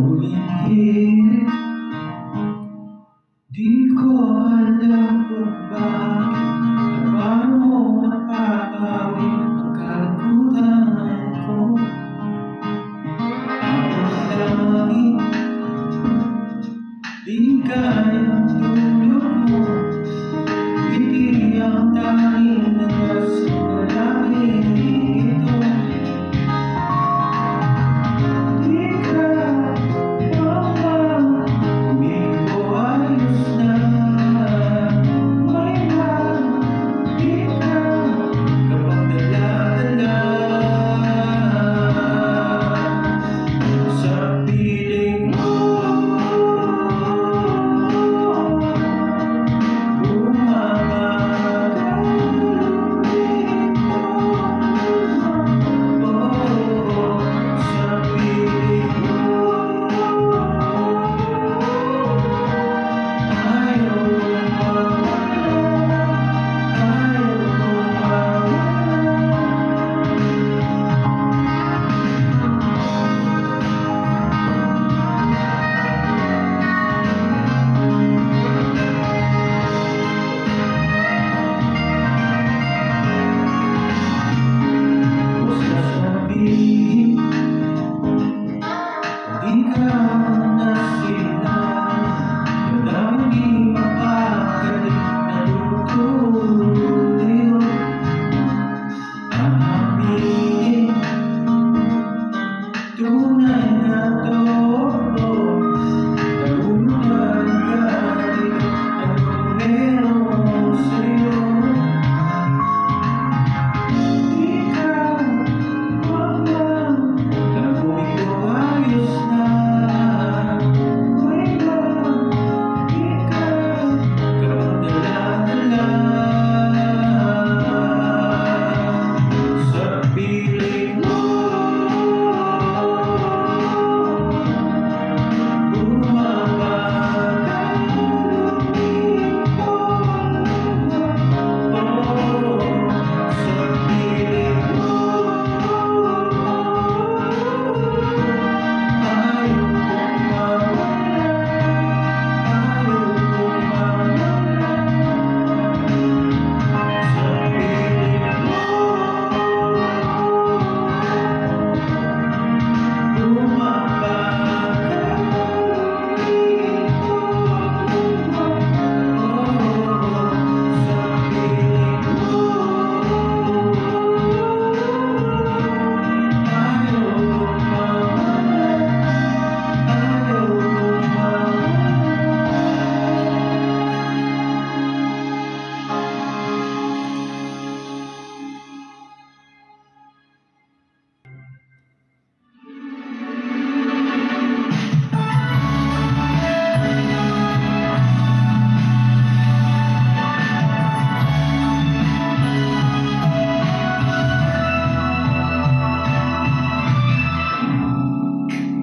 Ulit-ulit, di ko alam kung bakit at paano napapawi ang kalungkutan ko. Ang langit, di kayang tulog mo. Hindi ang tanging nagdasal na langit ito.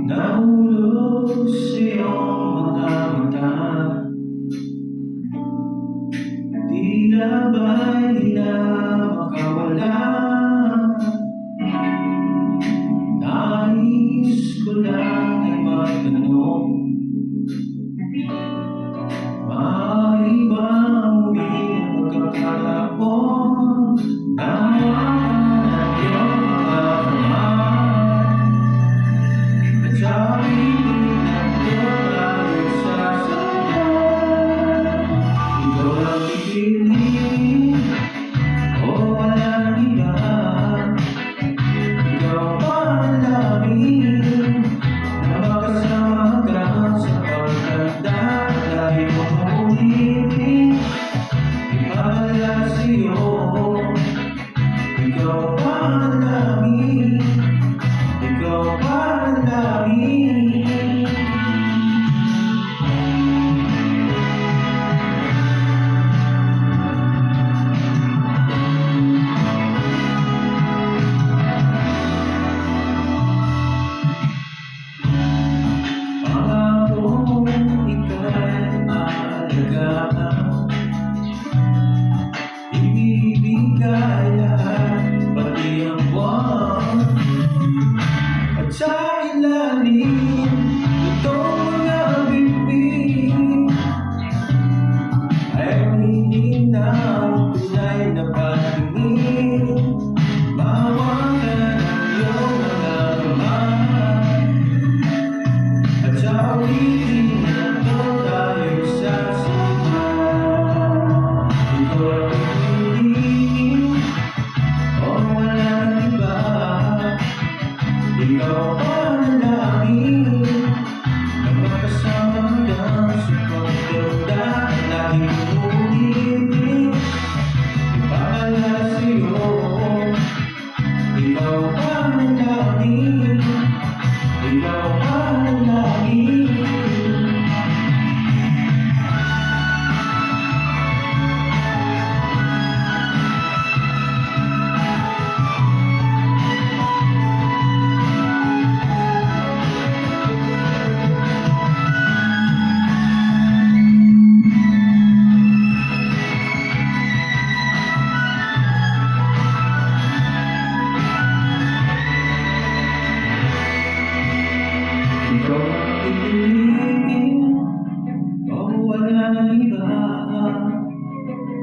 Nahulog sa iyong mga mata, tila ba'y di na makawala. Nais ko lang ay matanong, maaari ba muli ang pagkakataon na hawakan ang iyong katawan? At sabihin na ito ay sasakyan, ikaw ang pipiliin o walang iba. Ikaw ang langit na makasama ka sa pagtanda. Dahil mo ulitin, ipaalala sa'yo, ikaw ang langit, ikaw ang langit.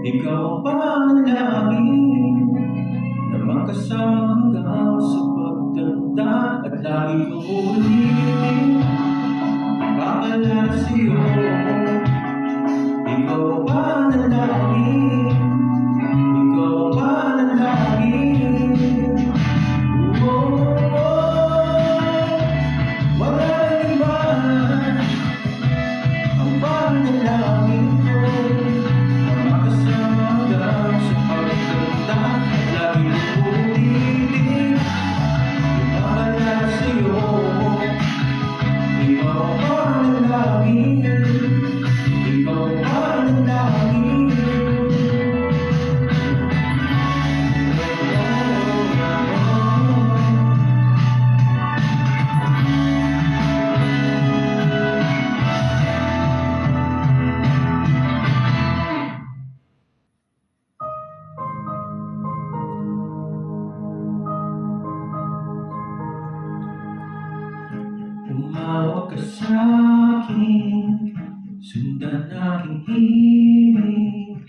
Ikaw ang panalangin na makasama hanggang sa pagtanda. At lagi kong uulitin, ipaalala sa'yo. Ikaw ang panalangin, ikaw ang panalangin. Walang iba ang panalangin ko na makasama hanggang sa pagtanda. At lagi kong uulitin, ipaalala sa'yo. Ikaw ang panalangin, ikaw ang panalangin. Umawag ka sa'kin, sundan aking himig.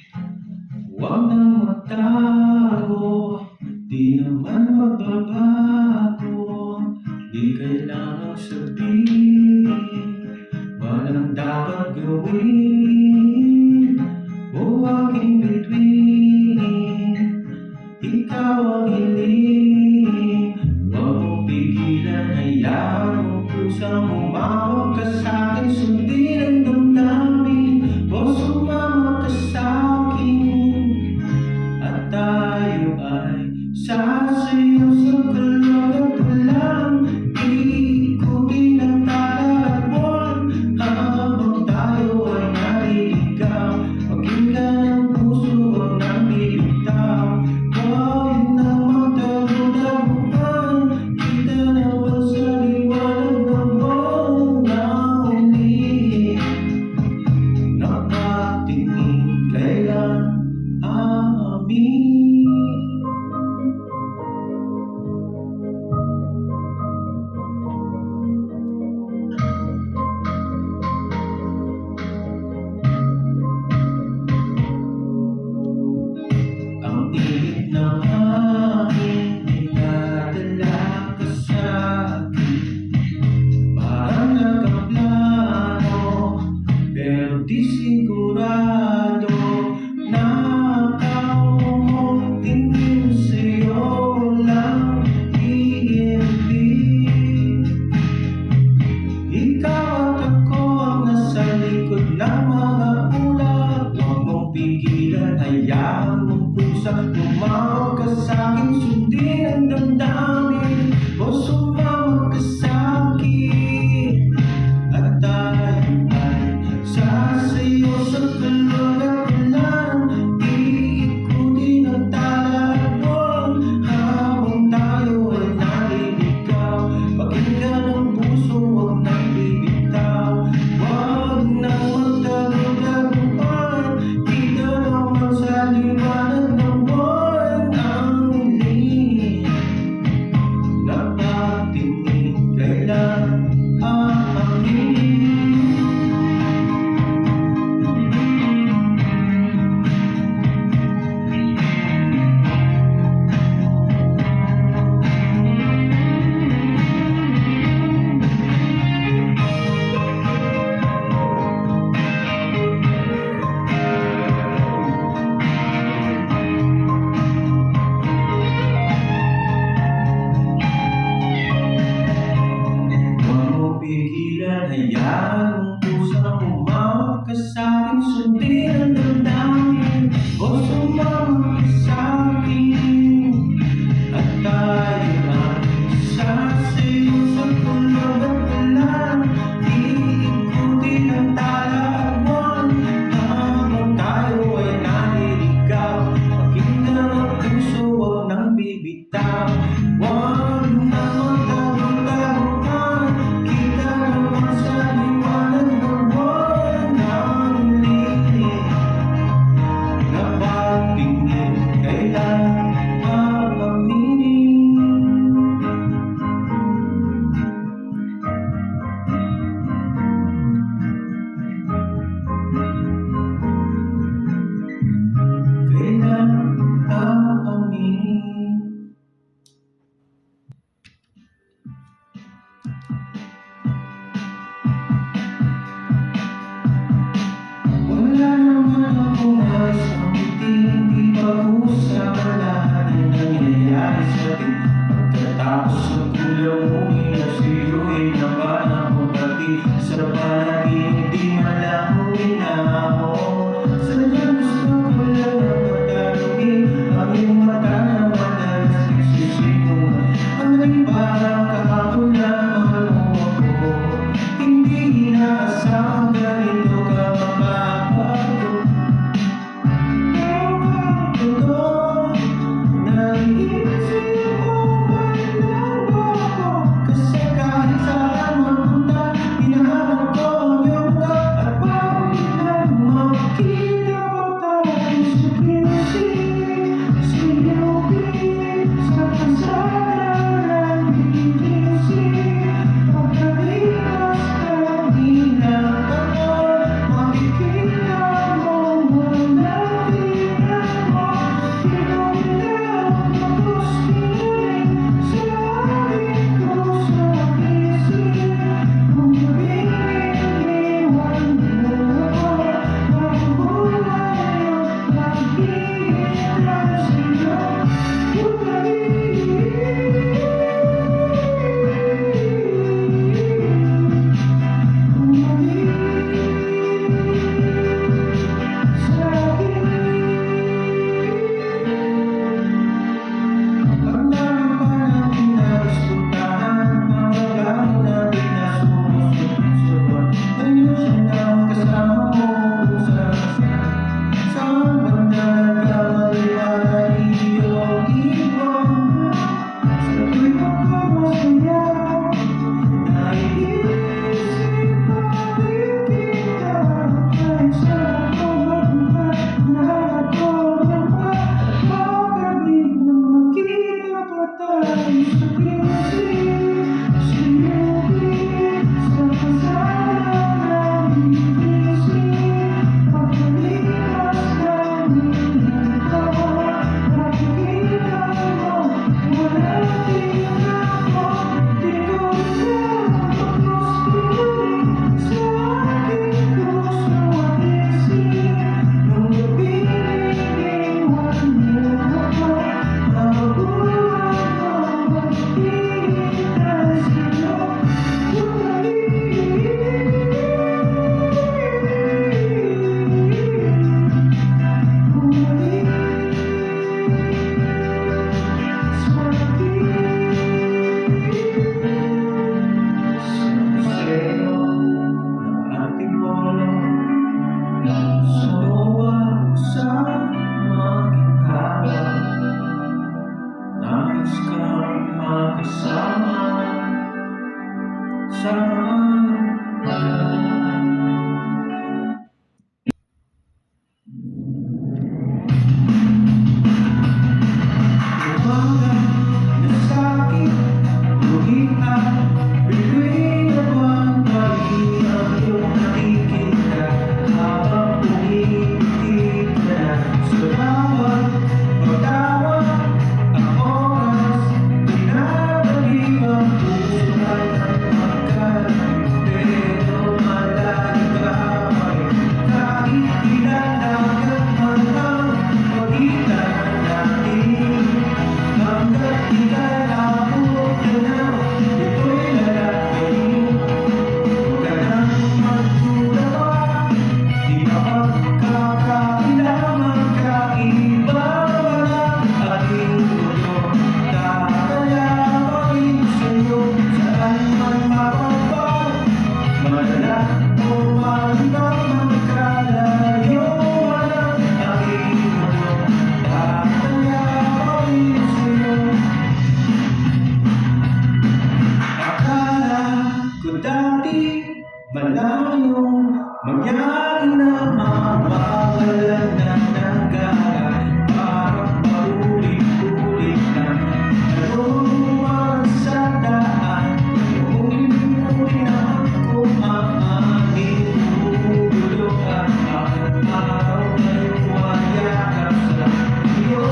Huwag nang magtago, di naman magbabago. Di kailangang sabihin, walang dapat gawin o aking bituin. Ikaw ang hiling, huwag mong pigilan, hayaan mo pusang umawag ka sa'kin. Sundin ang damdamin o sumama ka sa'kin. At tayo ay sasayaw sa kalog at walang iikutin ang talagbuan. Habang tayo ay naliligaw, pakinggan ang puso, huwag nang bibitaw. Huwag nang magtago-taguan, kita naman sa liwanag ng buwan na huli. Nakatingin kailan amin. Ang init ng hangin ay nadala ka sa'kin. Parang nakaplano, pero di sigurado. Nakakawang tingin sa'yo lang iibig. Ikaw at ako ang nasa likod ng mga ulap. Huwag mong pigilan, hayaan mong pusa tumawag ka sa'kin. Sundin ang damdamin o sumama ka sa'kin. At tayo ay sasayaw sa kalog at ulan. Iikutin ang talagbuan habang tayo ay naliligaw. Pakinggan ang puso, huwag nang bibitaw. Huwag nang magtago-taguan, kita naman sa liwanag ng buwan ang huli. Nakatingin kailan aamin. Pigilan, hayaan mong pusang umawag ka sa'kin. Sundin ang damdamin o sumama ka sa'kin. At tayo ay sasayaw sa kulog at ulan. Iikutin ang talagbuan habang tayo ay naliligaw. Pakinggan ang puso, huwag nang bibitaw. Huwag nang magtago-taguan, kita naman sa liwanag sa panaginip, di malahong ako. Sadyang gusto ko lang na matangin ang iyong mata na madalas nagsisinong. Ang naging parang kahapon lamang mo ako. Hindi inaasang ganito ka mapapago. Pero naiisip ko ba lang ako? Kasi kahit saan magpunta, hinahanap ko ang iyong ka. At bakit lang makita pa tayo sa sinubin sa kasalanan ng iisip. Pagkalipas kanina ako, makikita mo wala din ako. Ikaw lang magpuspirin sa aking puso at isip. Kung gabing iniwan mo ako, mabubuhay ang paghihintay sa'yo. Ang dami pa natin nais puntahan, mga bagay natin na sumusunod. Ayusin lang kasama mo kung saan banda nagkamali para iyong iwan. Sa tuwing ako masaya, naiisip pa rin kita. Kahit saan ako magpunta, hinahanap ko ang pa. At bakit biglang makita pa tayo sa sinubin sa kasalanan ng iisip. Pagkalipas kanina ako, makikita mo wala din ako. Di ko lang magpuspirin sa aking puso at isip. Nung gabing iniwan mo ako, mabubuhay ang paghihintay sa'yo. Sa'yo ng ating polo, sumuwa sa maginhawa. Nais kang makasama sa umaga na sa'kin, luhing ang bituin na buwan. Pagiging ang iyong nakikita habang pumipikit ka na sa bawat pagtawa. Ang oras, tinabalik ang buhay ng magkalayo. Pero malayo ka pa rin, kahit pinadagat man ang pagitan natin. Hanggat ika'y abot ka na, ito'y lalakayin. Huwag ka nang magduda pa, di na magkakailangan kaiba man ang ating mundo. Tataya pa rin sa'yo, saan man mapapaw. Malala o malibang magkalayo man ang aking mundo. Tataya pa rin sa'yo. Akala ko dati malayong mangyari na mawawalan na ng gana. Parang paulit-ulit na naroon sa daan. Umuwi na ako maanin, umugulo at araw ngayong wayakap sa iyo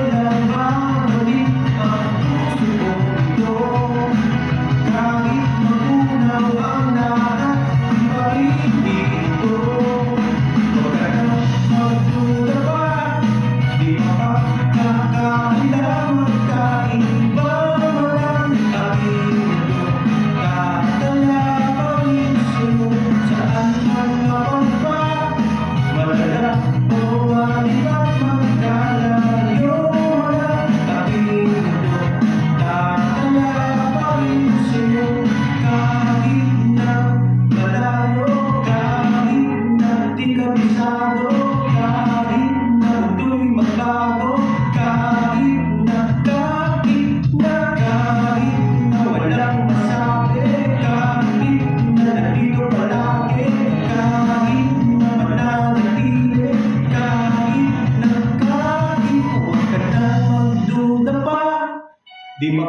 lang babalik ang puso ko ito. Kahit magunaw ang lahat, di pa rin dito. Huwag ka nang magduda.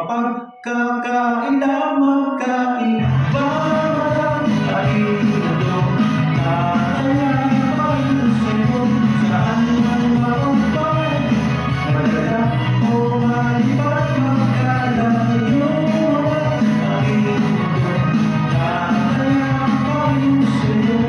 mapagkakaila, magkaiba ang mundo. Tatayapin sa'yo, saan man maupan, madala o malipat, magkalayo ang mundo. Tatayapin sa'yo.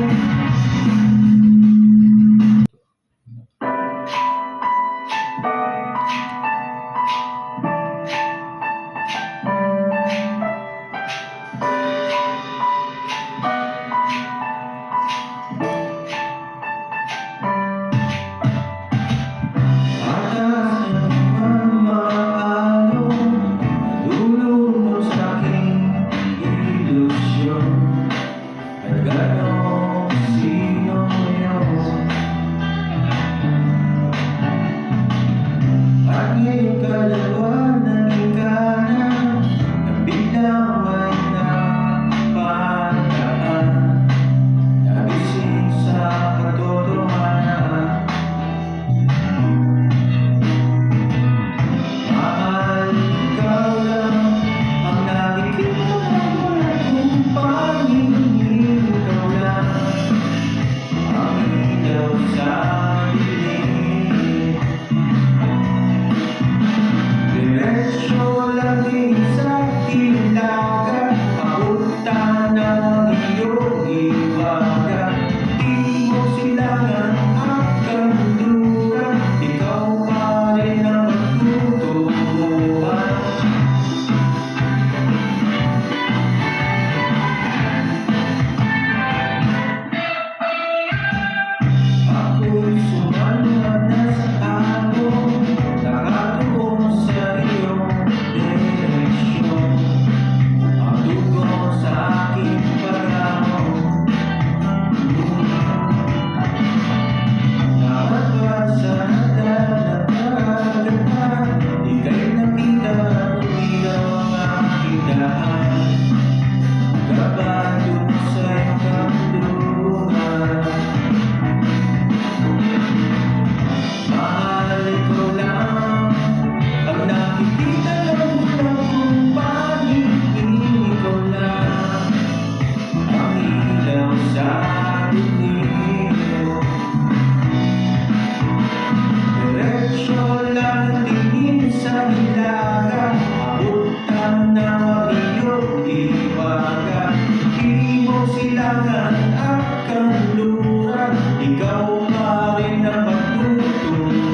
Ikaw pa rin ang patutuhan.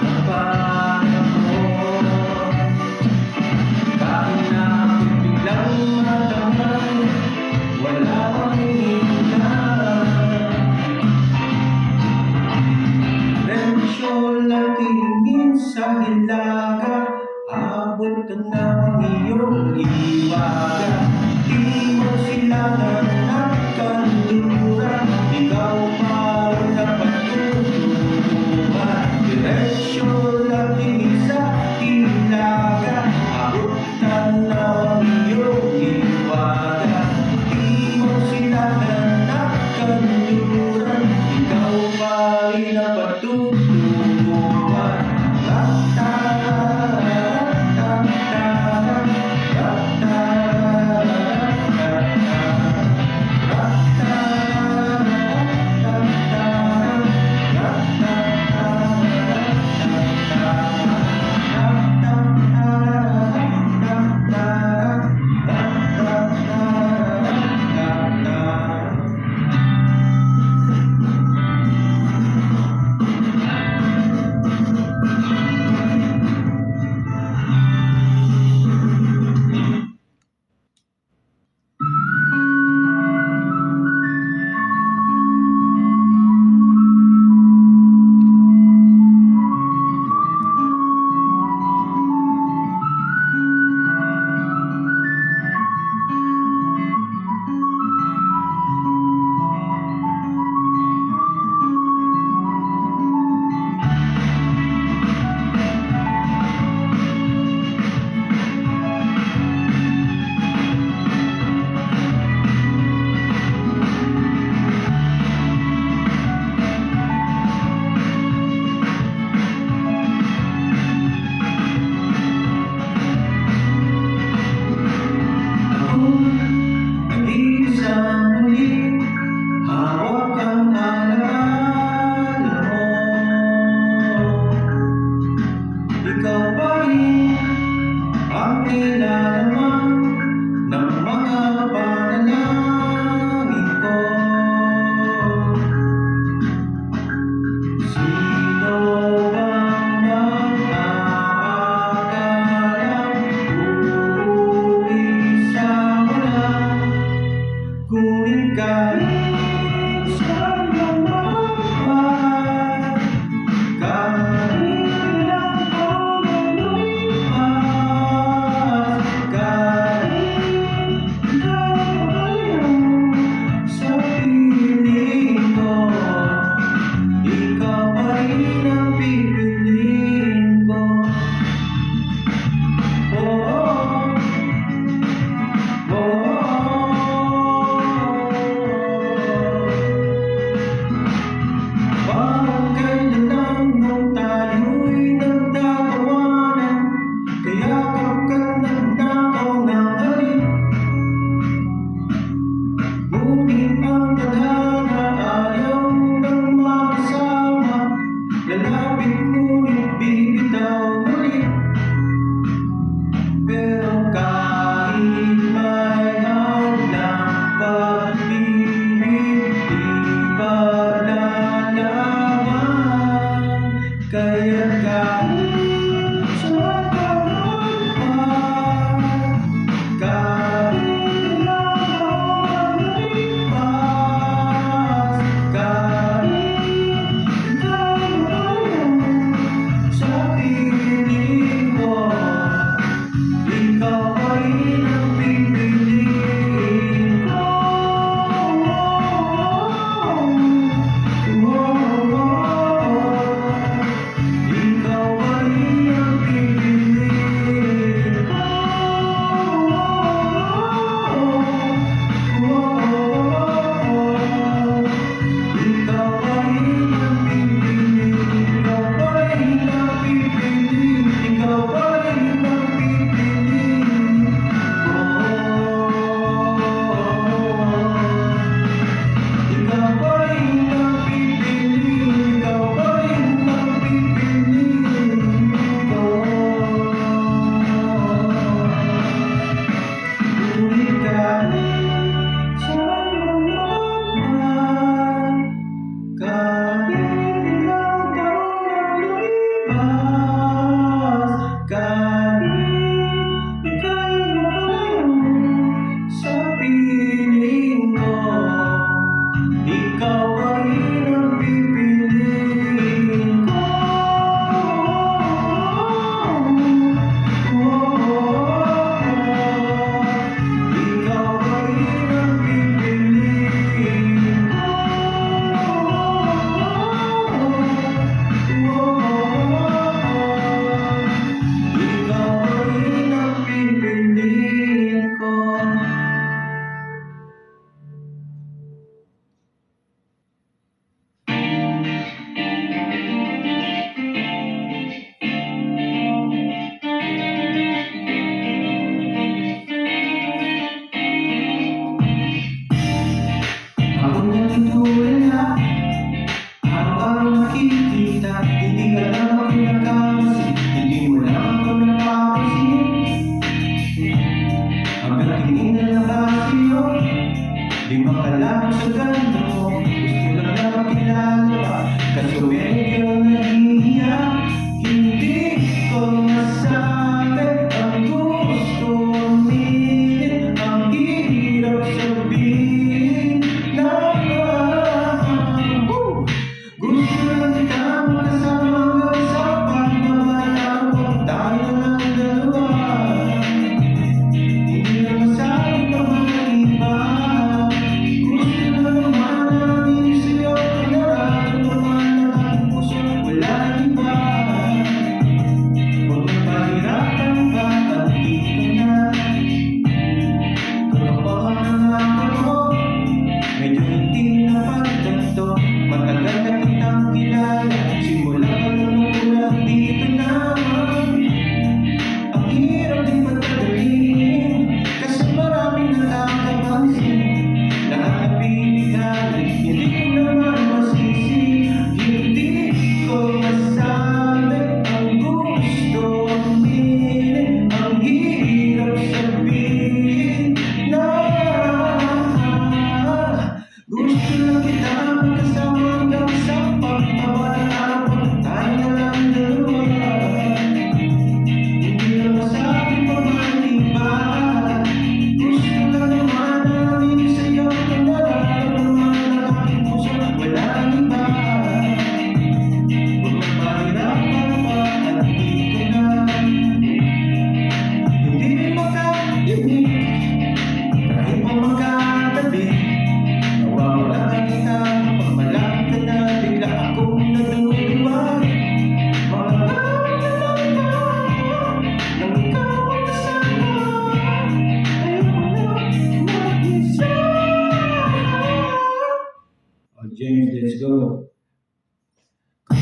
Napaano mo, kahit na ako'y biglang matamay, wala kang hinihingan. Diretsyo lang tingin sa hilaga, abot ka ng iyong iwaga. Di mo silangan at kanluran, ikaw pa rin ang patutuhan. Diretsyo lang tingin sa hilaga, abot ka ng iyong iwaga. Di mo silangan at kanluran, ikaw pa rin ang patutuhan.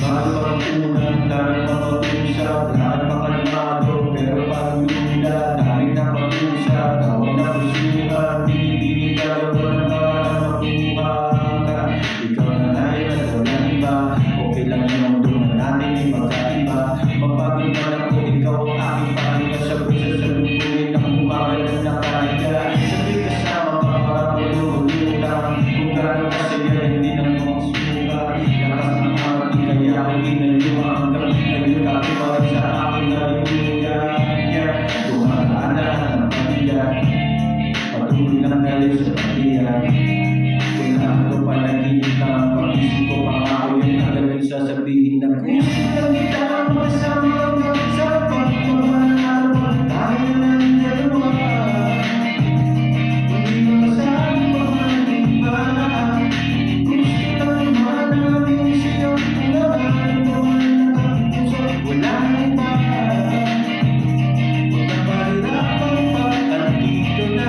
Mahal parang unang, dahil mapag-usap, lahat makalmado, pero parang lula, dahil napag-usap, tawag na pusuhan, pinipili ka, wala na makuha ka. Ikaw na ngayon at walang iba, okay lang yung tungan natin ay magkaiba. Mapagod man ako, ikaw ang aking pahinga, sabay sa salubungin ng umagal at nakahiga. Sabay kasama pa para malulutang, kung gano'n kasaya hindi nang makasuka. Lakas ng hati kaya ako ginayo hanggang ngayon kakiwag sa aking nalimuya. Dumadaan ng pamilya, patuloy lang tayo sa pamilya. Kung ako panaginip na ang pag-isip ko, pangako yung agaling sasabihin na gusto lang kita makasama sa pagmamahal. Tayo ng dalawa, hindi masabi pa man iba. Gusto lang manaming sa'yo, kailangan mo man ang puso, wala na iba. Huwag na mahirapan pa, andito na.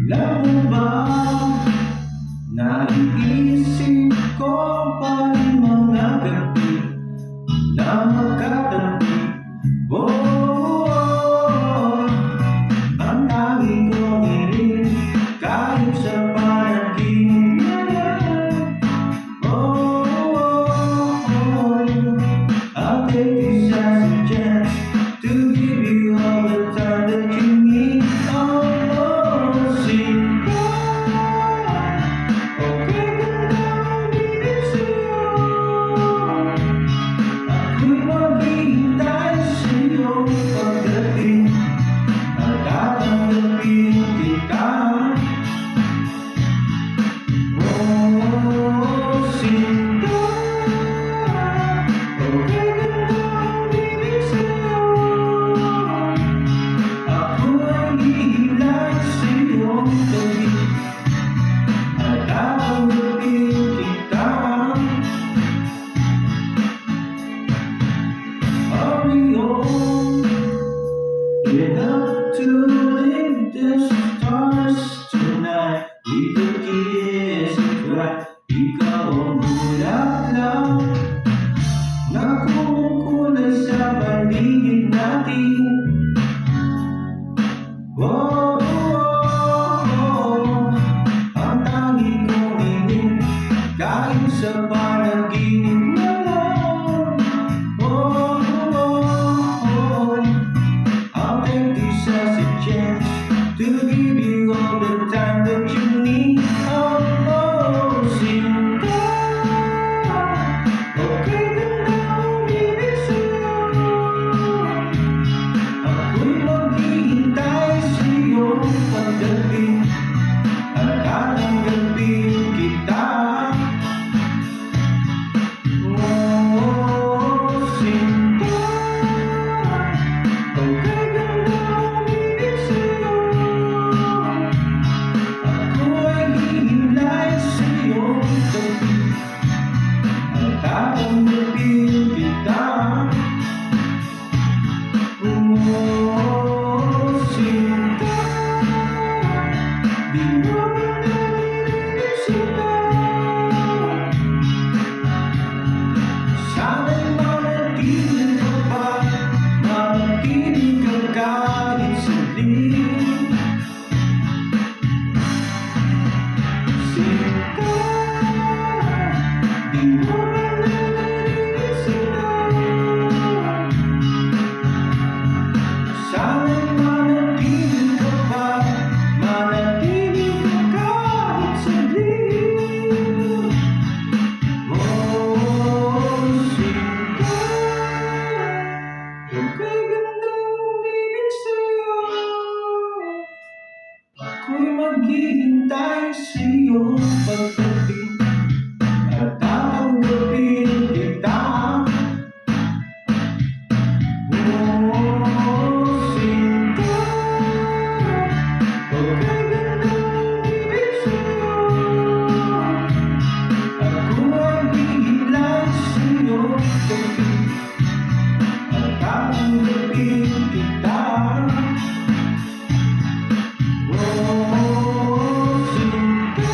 Alam mo ba, naiisip ko pa rin mga gabi na magkatabi. Oh, oh, oh. Ang tanging kong hiling kahit sa panaginip. Oh, oh, oh. I'll take this as a chance to give you all the time that you need. Oh, oh, sinta, okay ka na uminig sa'yo. Ako'y maghihintay sa'yo pagdating at tatanggapin kita. Oh, sinta, okay ka na uminig sa'yo. Ako ay hihilay sa'yo tabi at tatanggapin kita. Hurry on, get up to leave the stars tonight. We could kiss it right. Ikaw ang bulaklak na kumukulay sa paligid natin. Oh, oh, oh. Ang tanging kong hiling kahit sa panaginip na lang. Oh, oh, oh. I'll take this as a chance to give you all the time that you need. Oh, oh, sinta, okay ka na uminig sa'yo. Ako'y maghihintay sa'yo pagdating at tatanggapin kita. Oh, sinta, okay ka na uminig sa'yo. Ako ay hihilay sa'yo tabi at tatanggapin kita. Oh, sinta, di mo ba narinig sila? Sana'y manatili ka pa, manatili ka kahit saglit. Sinta, di mo ba narinig sila? Sana'y manatili ka pa, manatili ka kahit saglit. Oh, sinta, okay ka na uminig sa'yo. Ako'y maghihintay sa'yo pagdating at tatanggapin kita. Oh, sinta, okay ka na uminig sa'yo. Ako ay hihilay sa'yo tabi at tatanggapin kita. Oh, sinta,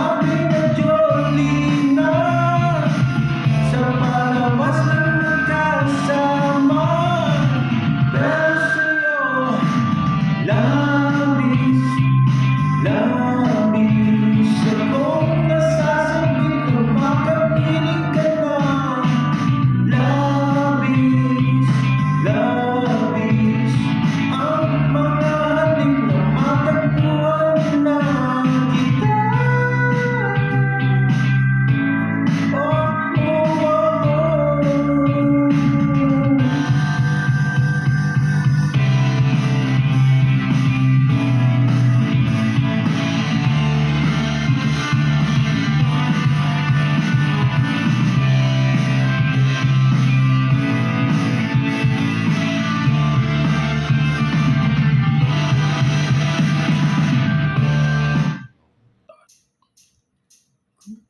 bagay na Jolina sa palabas ng magkasama. Pero sa'yo, labis, labis akong nasasabik na makapiling ka na. Labis, labis ang mga halik na matagpuan na kita. Oh, oh, oh, oh.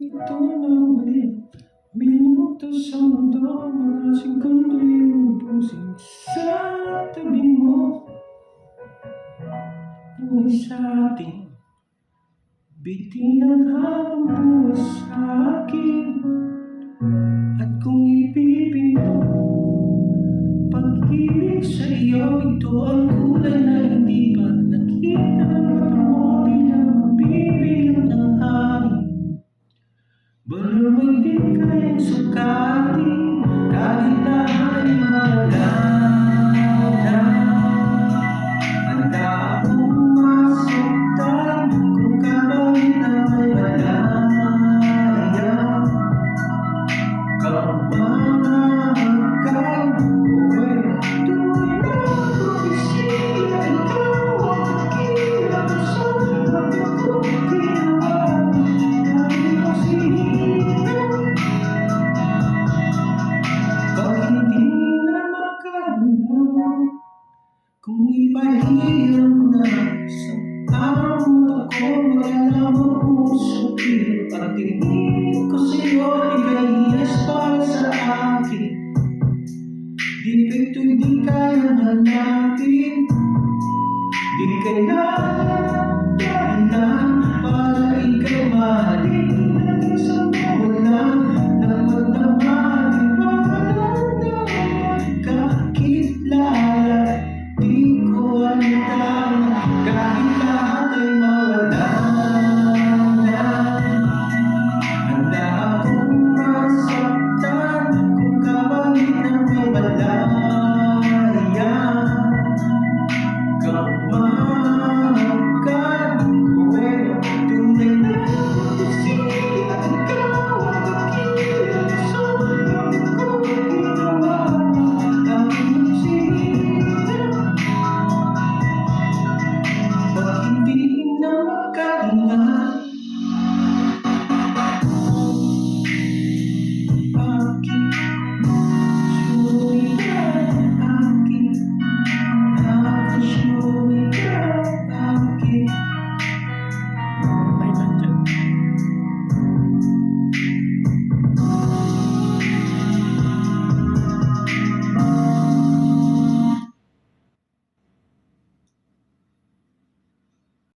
Ito na ulit, minuto sa mundo, mga segundo yung ubusin sa tabi mo. Buhay sa atin, bitin ang habang buhay sa akin. At kung ipipinto, pag-ibig sa iyo, ito ang kulay na hindi pa nakita ng mata mo, bilang mabibilang ng hangin. Balo mo'y di kayang sukatin, kahit na ay malala. Handa akong masaktan kung kahit na may malaya. Kamahagkan, buhay na tunay na propesya. Ikaw ang kakilang sa lahat kong ginawa. Lagi mo sinignan, pag hindi na makalawa. Kung ipahirap na sa araw mo ako, malalaman mo sa pilit. Parating mo